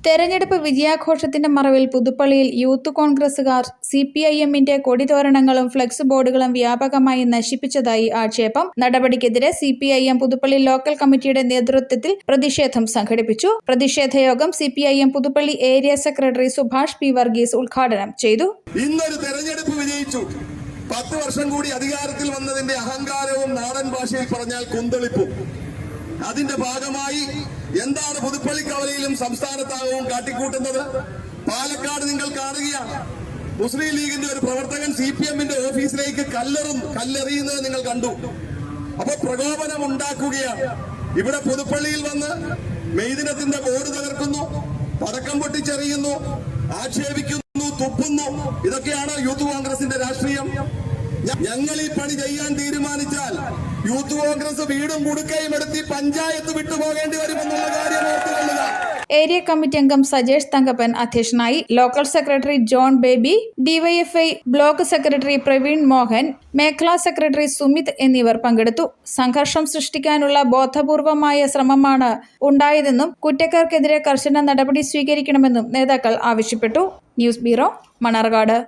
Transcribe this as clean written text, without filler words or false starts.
തെരഞ്ഞെടുപ്പ് വിജയാഘോഷത്തിന്റെ മറവിൽ പുതുപ്പള്ളിയിൽ യൂത്ത് കോൺഗ്രസുകാർ CPIMന്റെ കൊടിതോരണങ്ങളും ഫ്ലെക്സ് ബോർഡുകളും വ്യാപകമായി നശിപ്പിച്ചതായി ആക്ഷേപം. നടപടിക്കെതിരെ CPIM പുതുപ്പള്ളി ലോക്കൽ കമ്മിറ്റിയുടെ നേതൃത്വത്തിൽ പ്രതിഷേധം സംഘടിപ്പിച്ചു. പ്രതിഷേധയോഗം CPIM Puthuppally area secretary Subhash P. Varghese ഉദ്ഘാടനം ചെയ്തു. ഇന്നൊരു തെരഞ്ഞെടുപ്പ് വിജയിച്ചു. 10 വർഷം കൂടി അധികാരത്തിൽ വന്നതിന്റെ അഹങ്കാരവും നാടൻ ഭാഷയിൽ പറഞ്ഞാൽ കുന്തളിപ്പും. അതിന്റെ ഭാഗമായി എന്താണ് പുതുപ്പള്ളി കവലയിലും സംസ്ഥാനത്താകവും കാട്ടിക്കൂട്ടുന്നത്? പാലക്കാട് നിങ്ങൾ കാണുകയാണ്. മുസ്ലിം ലീഗിന്റെ ഒരു പ്രവർത്തകൻ CPMന്റെ ഓഫീസിലേക്ക് കല്ലെറിയുന്നത് നിങ്ങൾ കണ്ടു. അപ്പൊ പ്രകോപനം ഉണ്ടാക്കുകയാണ്. ഇവിടെ പുതുപ്പള്ളിയിൽ വന്ന് മെയ്ദിനത്തിന്റെ ബോർഡ് തകർക്കുന്നു, പടക്കം പൊട്ടിച്ചെറിയുന്നു, ആക്ഷേപിക്കുന്നു, തുപ്പുന്നു. ഇതൊക്കെയാണ് യൂത്ത് കോൺഗ്രസിന്റെ രാഷ്ട്രീയം. ഞങ്ങൾ ഈ പണി ചെയ്യാൻ തീരുമാനിച്ചാൽ യൂത്ത് കോൺഗ്രസ് വീടും കുടുക്കയും എടുത്തി പഞ്ചായത്ത് വിട്ടുപോകേണ്ടി വരുമെന്നുള്ള കാര്യം ഓർത്തുകൊള്ളുക. ഏരിയ കമ്മിറ്റി അംഗം സജേഷ് തങ്കപ്പൻ അധ്യക്ഷനായി. Local secretary John Baby, DYFI block secretary Praveen Mohan, മേഖലാ സെക്രട്ടറി സുമിത് എന്നിവർ പങ്കെടുത്തു. സംഘർഷം സൃഷ്ടിക്കാനുള്ള ബോധപൂർവമായ ശ്രമമാണ് ഉണ്ടായതെന്നും കുറ്റക്കാർക്കെതിരെ കർശന നടപടി സ്വീകരിക്കണമെന്നും നേതാക്കൾ ആവശ്യപ്പെട്ടു. News bureau, Mannarkkad.